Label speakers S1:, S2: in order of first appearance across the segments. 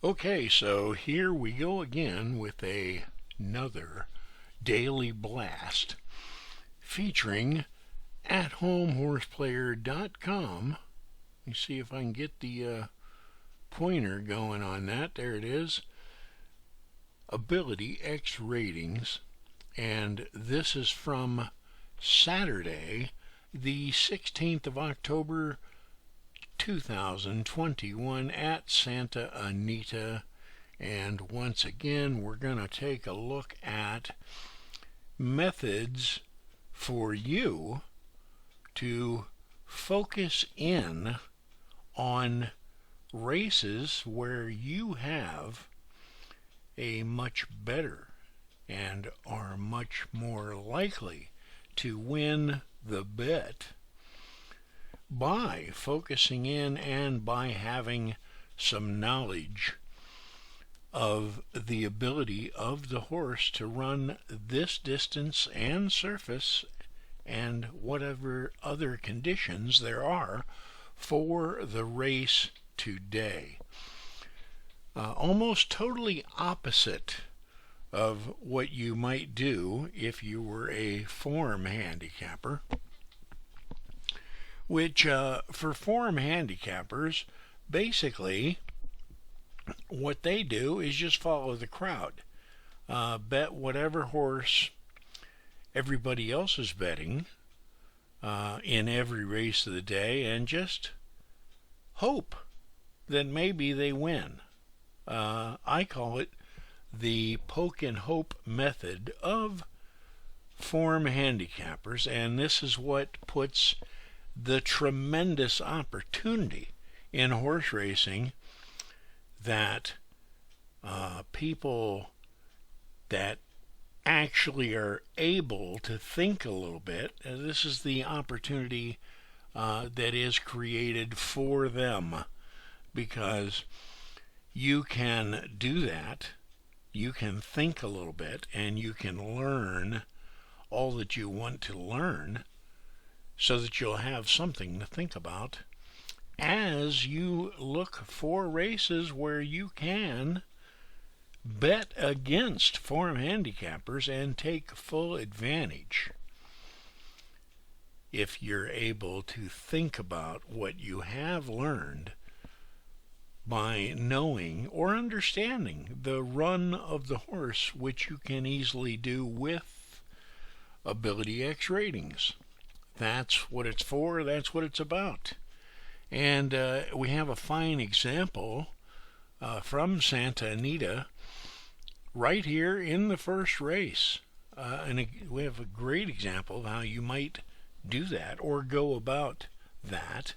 S1: Okay, so here we go again with another daily blast featuring athomehorseplayer.com. Let me see if I can get the pointer going on that. There it is. Ability X ratings. And this is from Saturday, the 16th of October, 2021 at Santa Anita. And once again, we're going to take a look at methods for you to focus in on races where you have a much better and are much more likely to win the bet by focusing in and by having some knowledge of the ability of the horse to run this distance and surface and whatever other conditions there are for the race today. Almost totally opposite of what you might do if you were a form handicapper, which for form handicappers, basically what they do is just follow the crowd. Bet whatever horse everybody else is betting in every race of the day and just hope that maybe they win. I call it the poke and hope method of form handicappers, and this is what puts the tremendous opportunity in horse racing that people that actually are able to think a little bit, this is the opportunity that is created for them, because you can do that. You can think a little bit and you can learn all that you want to learn so that you'll have something to think about as you look for races where you can bet against form handicappers and take full advantage. If you're able to think about what you have learned by knowing or understanding the run of the horse, which you can easily do with Ability X ratings. That's what it's for, that's what it's about. And we have a fine example from Santa Anita right here in the first race. And we have a great example of how you might do that or go about that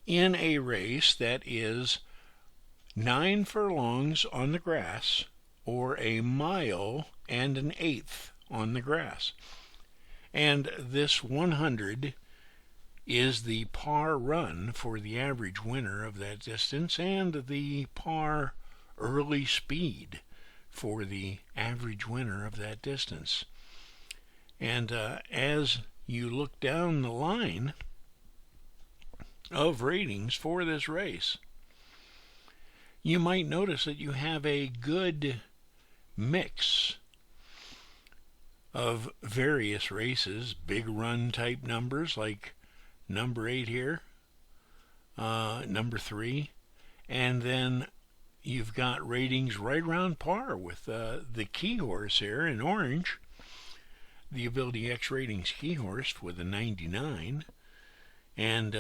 S1: in a race that is 9 furlongs on the grass or a mile and an eighth on the grass. And this 100 is the par run for the average winner of that distance and the par early speed for the average winner of that distance. And as you look down the line of ratings for this race, you might notice that you have a good mix of various races, big run type numbers like number 8 here, number 3, and then you've got ratings right around par with the key horse here in orange, the Ability X ratings key horse with a 99, and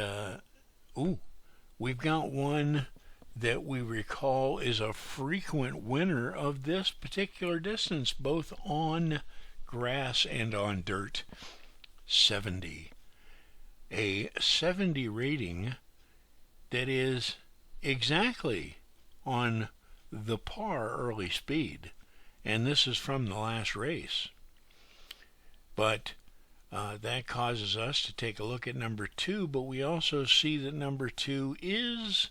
S1: we've got one that we recall is a frequent winner of this particular distance, both on grass and on dirt, 70. A 70 rating that is exactly on the par early speed, and this is from the last race. But that causes us to take a look at number 2, but we also see that number 2 is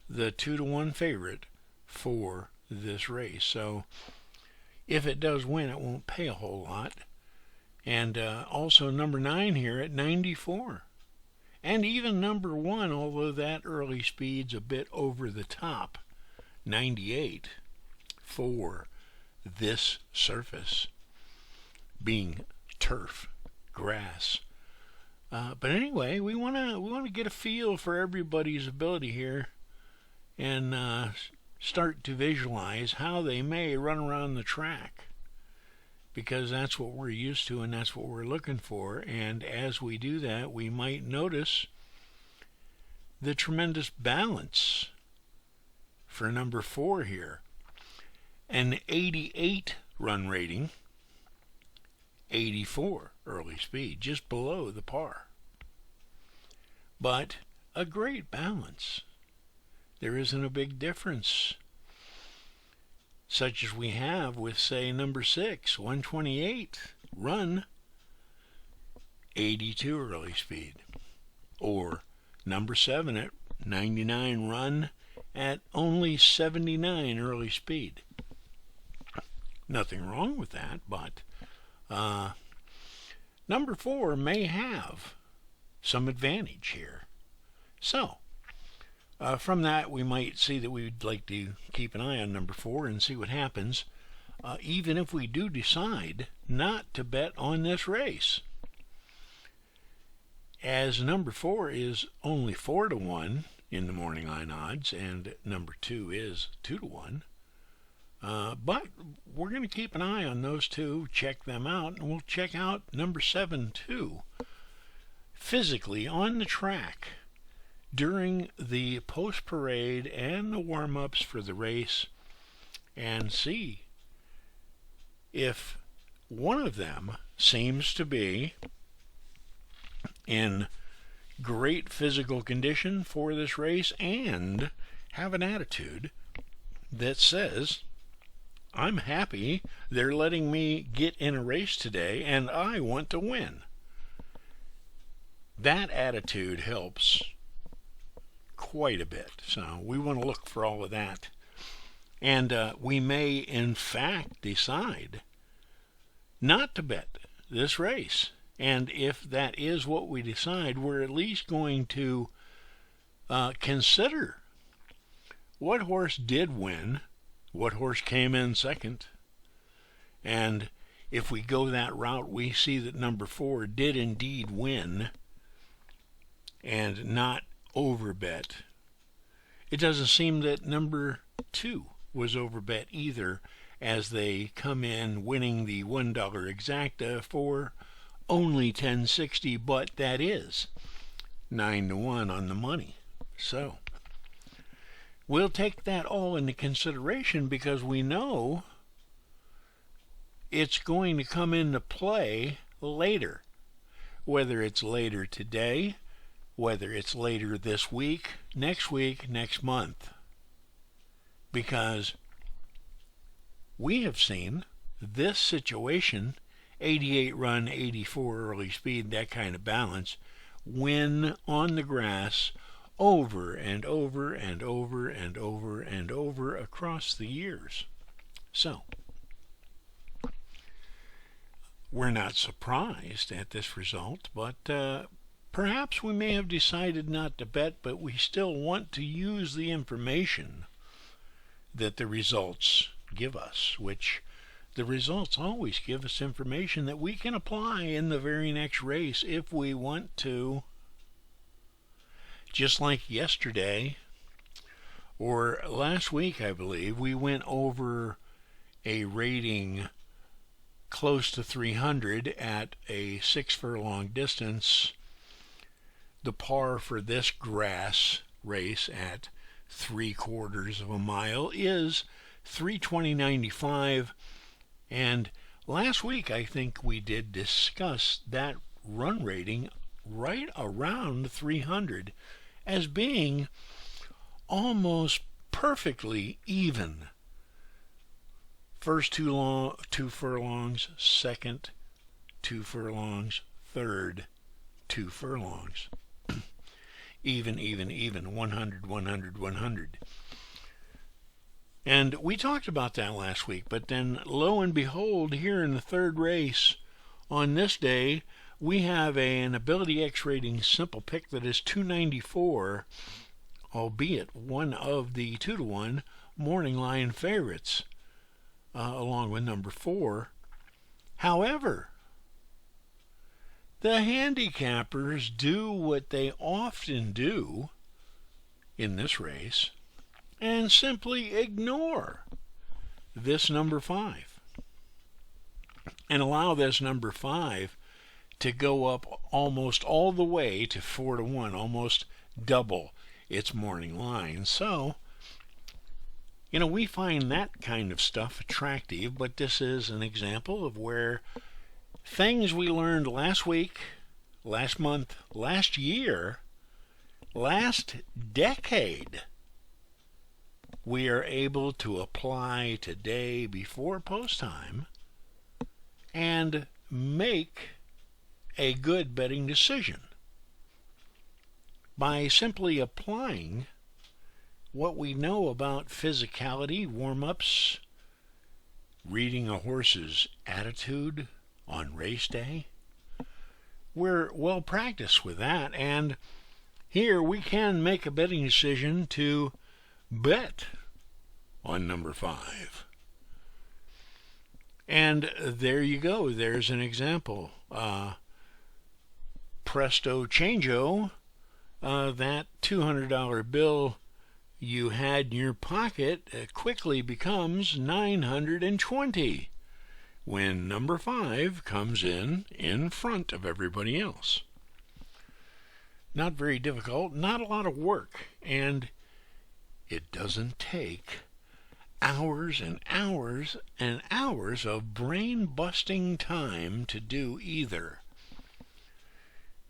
S1: the 2-to-1 favorite for this race. So if it does win, it won't pay a whole lot. And also number 9 here at 94. And even number 1, although that early speed's a bit over the top, 98 for this surface, being turf, grass. But anyway, we want to get a feel for everybody's ability here, and start to visualize how they may run around the track, because that's what we're used to and that's what we're looking for. And as we do that, we might notice the tremendous balance for number 4 here. An 88 run rating, 84 early speed, just below the par. But a great balance. There isn't a big difference, such as we have with, say, number 6, 128 run, 82 early speed, or number 7 at 99 run at only 79 early speed. Nothing wrong with that, but number 4 may have some advantage here. So, from that, we might see that we'd like to keep an eye on number 4 and see what happens, even if we do decide not to bet on this race. As number 4 is only 4-1 in the morning line odds, and number 2 is 2-1. But we're going to keep an eye on those two, check them out, and we'll check out number 7 too, physically on the track during the post-parade and the warm-ups for the race, and see if one of them seems to be in great physical condition for this race and have an attitude that says, I'm happy they're letting me get in a race today and I want to win. That attitude helps quite a bit. So we want to look for all of that. And we may, in fact, decide not to bet this race. And if that is what we decide, we're at least going to consider what horse did win, what horse came in second. And if we go that route, we see that number 4 did indeed win and not overbet. It doesn't seem that number 2 was overbet either, as they come in winning the $1 exacta for only $10.60, but that is 9-1 on the money. So we'll take that all into consideration, because we know it's going to come into play later, whether it's later today, whether it's later this week, next month, because we have seen this situation, 88 run, 84 early speed, that kind of balance, win on the grass over and over and over and over and over across the years. So we're not surprised at this result, but perhaps we may have decided not to bet, but we still want to use the information that the results give us, which the results always give us information that we can apply in the very next race if we want to. Just like yesterday, or last week, I believe, we went over a rating close to 300 at a 6 furlong distance. The par for this grass race at 3/4 of a mile is 320.95. And last week, I think we did discuss that run rating right around 300 as being almost perfectly even. First two furlongs, second 2 furlongs, third 2 furlongs. Even, 100, 100, 100. And we talked about that last week, but then lo and behold, here in the third race on this day, we have an Ability X rating simple pick that is 294 albeit one of the 2-to-1 morning line favorites, along with number 4. However, the handicappers do what they often do in this race and simply ignore this number 5 and allow this number 5 to go up almost all the way to 4-to-1, almost double its morning line. So, we find that kind of stuff attractive, but this is an example of where things we learned last week, last month, last year, last decade, we are able to apply today before post time and make a good betting decision by simply applying what we know about physicality, warm-ups, reading a horse's attitude on race day. We're well practiced with that, and here we can make a betting decision to bet on number 5. And there you go. There's an example. Presto changeo, that $200 bill you had in your pocket quickly becomes $920 when number 5 comes in front of everybody else. Not very difficult, not a lot of work, and it doesn't take hours and hours and hours of brain-busting time to do either.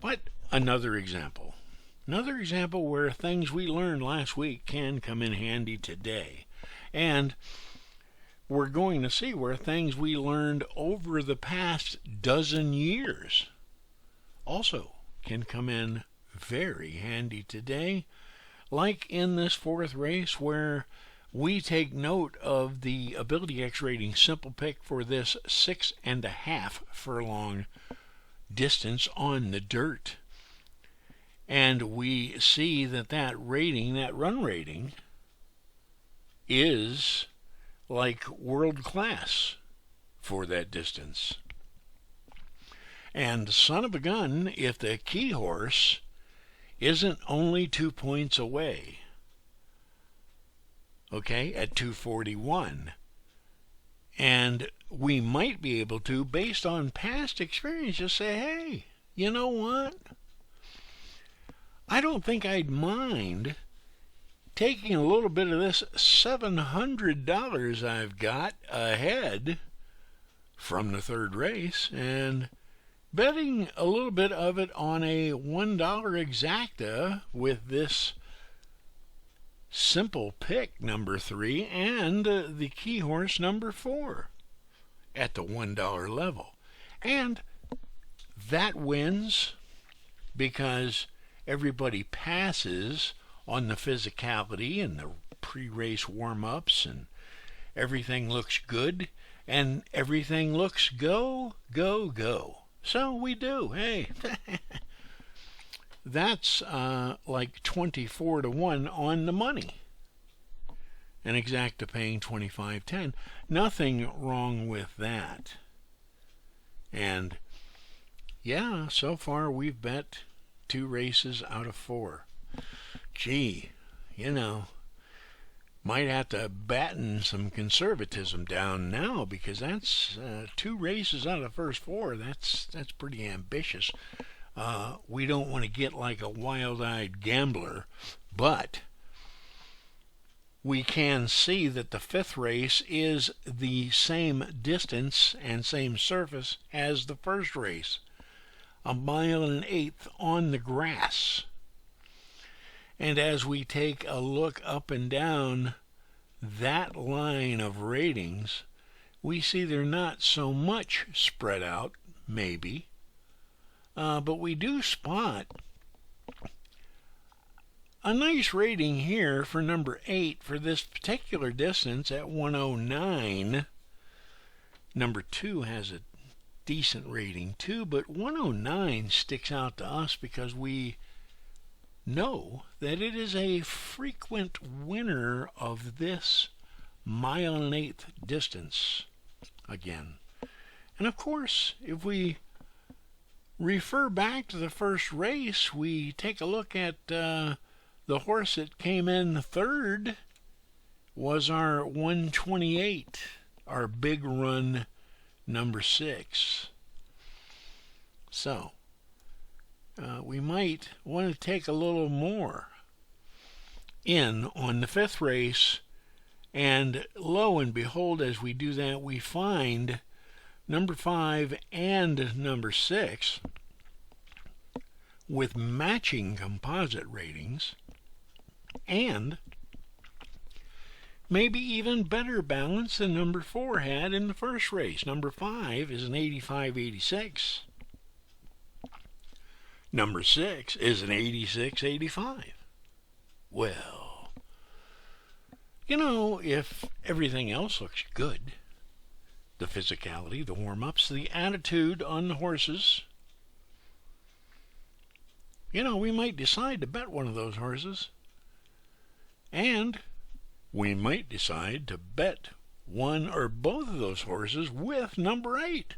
S1: But another example where things we learned last week can come in handy today. And we're going to see where things we learned over the past dozen years also can come in very handy today, like in this 4th race where we take note of the Ability X rating simple pick for this 6.5 furlong distance on the dirt. And we see that rating, that run rating, is like world class for that distance. And son of a gun, if the key horse isn't only 2 points away, okay, at 241, and we might be able to, based on past experience, just say, hey, you know what? I don't think I'd mind taking a little bit of this $700 I've got ahead from the 3rd race and betting a little bit of it on a $1 exacta with this simple pick number 3 and the key horse number 4 at the $1 level. And that wins because everybody passes on the physicality and the pre-race warm-ups, and everything looks good, and everything looks go, go, go. So we do. Hey, that's like 24-to-1 on the money. An exacta paying 25.10. Nothing wrong with that. And yeah, so far we've bet 2 races out of 4. Gee, might have to batten some conservatism down now, because that's 2 races out of the first 4. That's pretty ambitious. We don't want to get like a wild-eyed gambler, but we can see that the 5th race is the same distance and same surface as the 1st race. 1 1/8 miles on the grass. And as we take a look up and down that line of ratings, we see they're not so much spread out, maybe, but we do spot a nice rating here for number 8 for this particular distance at 109. Number 2 has a decent rating too, but 109 sticks out to us because we know that it is a frequent winner of this mile and eighth distance again. And of course, if we refer back to the first race, we take a look at the horse that came in third was our 128, our big run number 6. So, we might want to take a little more in on the 5th race, and lo and behold, as we do that, we find number 5 and number 6 with matching composite ratings, and maybe even better balance than number 4 had in the first race. Number 5 is an 85-86. Number 6 is an 86-85. Well, if everything else looks good, the physicality, the warm-ups, the attitude on the horses, we might decide to bet one of those horses. And we might decide to bet one or both of those horses with number 8.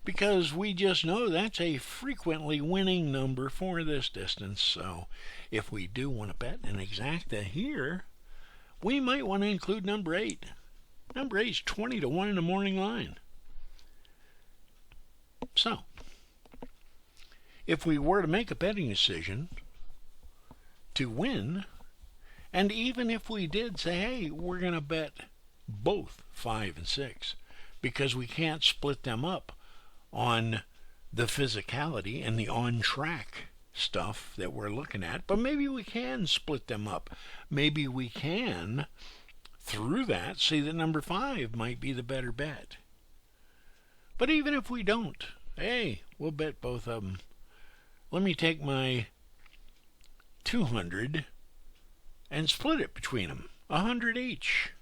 S1: Because we just know that's a frequently winning number for this distance. So if we do want to bet an exacta here, we might want to include number 8. Number 8 is 20 to 1 in the morning line. So, if we were to make a betting decision to win, and even if we did say, hey, we're going to bet both 5 and 6, because we can't split them up on the physicality and the on-track stuff that we're looking at, but maybe we can split them up. Maybe we can, through that, see that number 5 might be the better bet. But even if we don't, hey, we'll bet both of them. Let me take my 200 and split it between them, 100 each.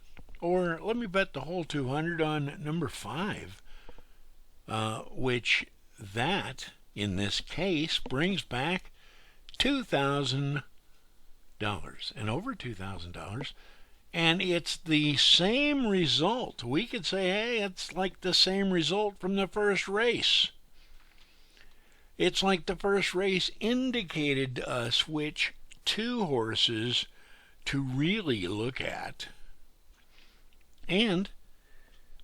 S1: Or let me bet the whole 200 on number 5, which that, in this case, brings back $2,000 and over $2,000. And it's the same result. We could say, hey, it's like the same result from the first race. It's like the first race indicated to us which 2 horses to really look at. And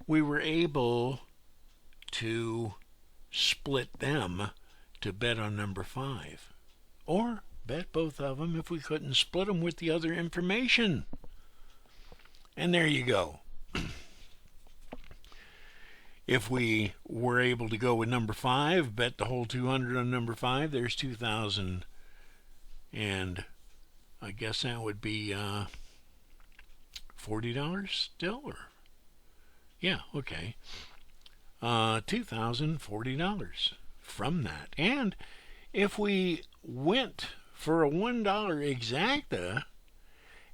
S1: we were able to split them to bet on number 5. Or bet both of them if we couldn't split them with the other information. And there you go. If we were able to go with number 5, bet the whole 200 on number 5, there's 2,000. And I guess that would be $40 still? Or yeah, okay. $2,040 from that. And if we went for a $1 exacta,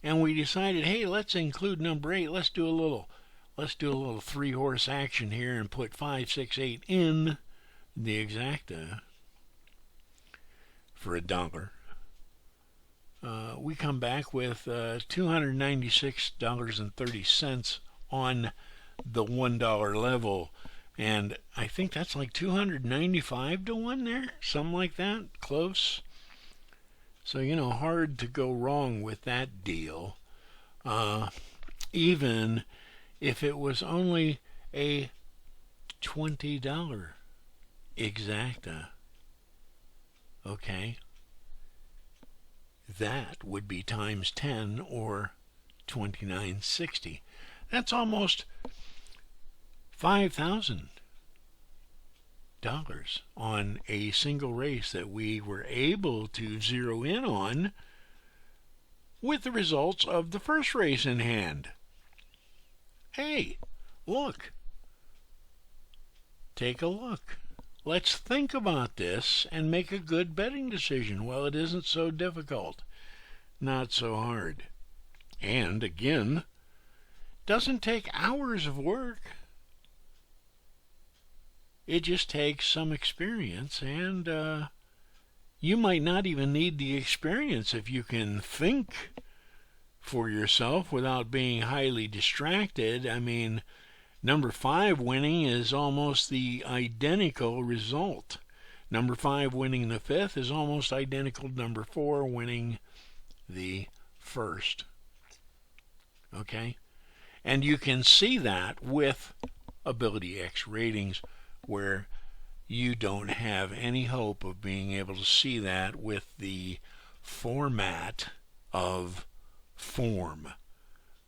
S1: and we decided, hey, let's include number 8. Let's do a little 3-horse action here and put 5, 6, 8 in the exacta for $1. We come back with $296.30 on the $1 level, and I think that's like 295 to 1 there, something like that, close. So, hard to go wrong with that deal, even if it was only a $20 exacta. Okay? That would be times 10 or $29.60. That's almost $5,000 on a single race that we were able to zero in on with the results of the first race in hand. Hey, look. Take a look. Let's think about this and make a good betting decision. Well, it isn't so difficult. Not so hard. And, again, doesn't take hours of work. It just takes some experience and, you might not even need the experience if you can think for yourself without being highly distracted. I mean, number 5 winning is almost the identical result. Number 5 winning the 5th is almost identical to number 4 winning the 1st. Okay? And you can see that with Ability X ratings, where you don't have any hope of being able to see that with the format of form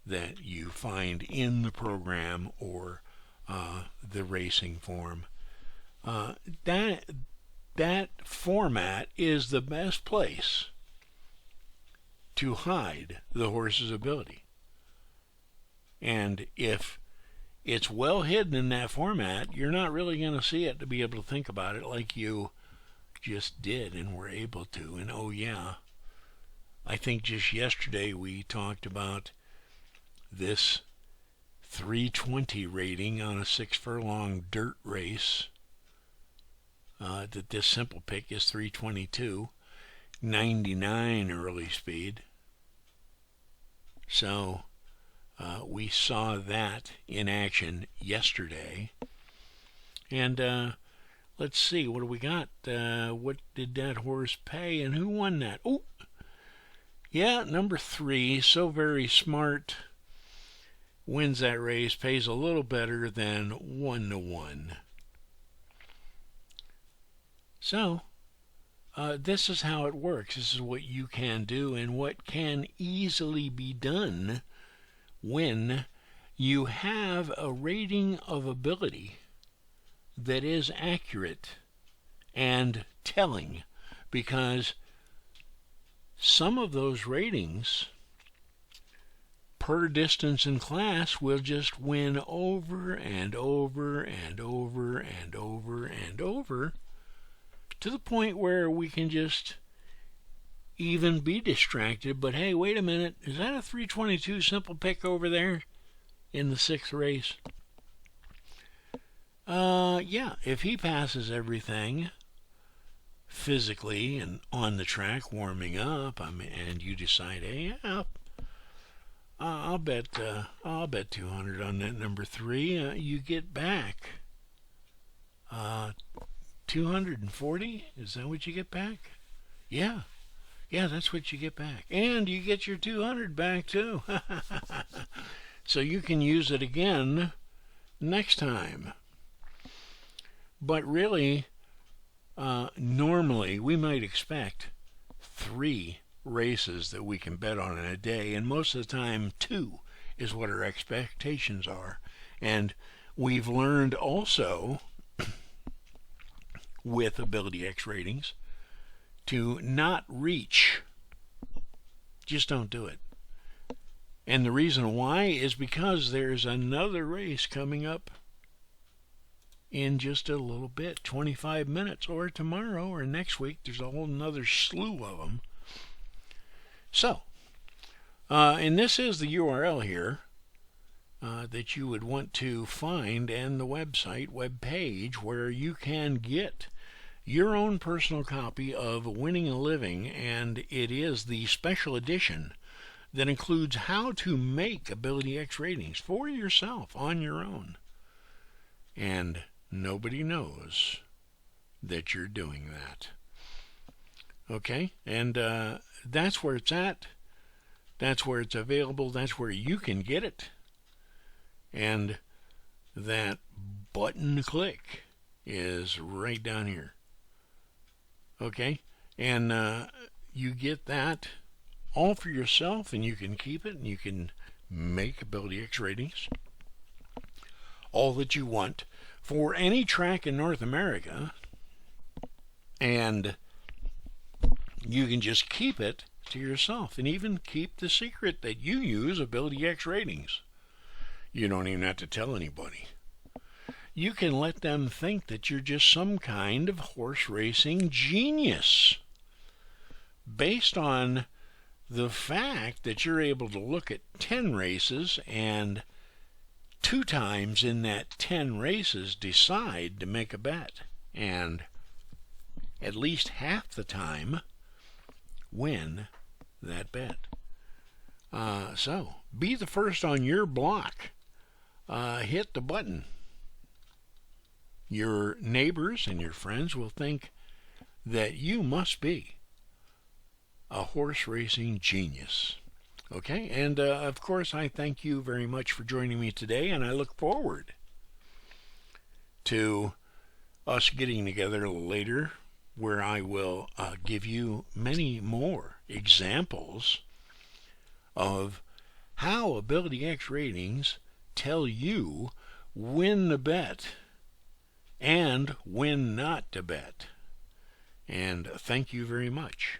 S1: that you find in the program or the racing form. That format is the best place to hide the horse's ability. And if it's well hidden in that format, you're not really going to see it to be able to think about it like you just did and were able to. And oh yeah, I think just yesterday we talked about this 320 rating on a 6 furlong dirt race, that this simple pick is 322, 99 early speed. So we saw that in action yesterday. And let's see, what do we got? What did that horse pay and who won that? Oh, yeah, number 3, So Very Smart, wins that race, pays a little better than 1-1. So, this is how it works. This is what you can do and what can easily be done when you have a rating of ability that is accurate and telling, because some of those ratings per distance in class will just win over and over and over and over and over, to the point where we can just even be distracted. But hey, wait a minute, is that a 322 simple pick over there in the 6th race? Yeah, if he passes everything physically and on the track warming up, and you decide, hey, yeah, I'll bet 200 on that number 3, you get back 240. Is that what you get back? Yeah, that's what you get back, and you get your 200 back too. So you can use it again next time. But really, normally we might expect 3 races that we can bet on in a day, and most of the time 2 is what our expectations are. And we've learned also with Ability X ratings to not reach. Just don't do it. And the reason why is because there's another race coming up in just a little bit, 25 minutes, or tomorrow or next week. There's a whole another slew of them. So, and this is the URL here that you would want to find, and the web page where you can get your own personal copy of Winning a Living, and it is the special edition that includes how to make Ability X ratings for yourself on your own. And nobody knows that you're doing that. Okay? And that's where it's at. That's where it's available. That's where you can get it. And that button to click is right down here. Okay? And you get that all for yourself, and you can keep it, and you can make Ability X ratings all that you want for any track in North America, and you can just keep it to yourself and even keep the secret that you use Ability X ratings. You don't even have to tell anybody. You can let them think that you're just some kind of horse racing genius based on the fact that you're able to look at 10 races and 2 times in that 10 races decide to make a bet. And at least half the time, win that bet. So, be the first on your block. Hit the button. Your neighbors and your friends will think that you must be a horse racing genius. Okay, and of course, I thank you very much for joining me today, and I look forward to us getting together later, where I will give you many more examples of how Ability X ratings tell you when to bet and when not to bet. And thank you very much.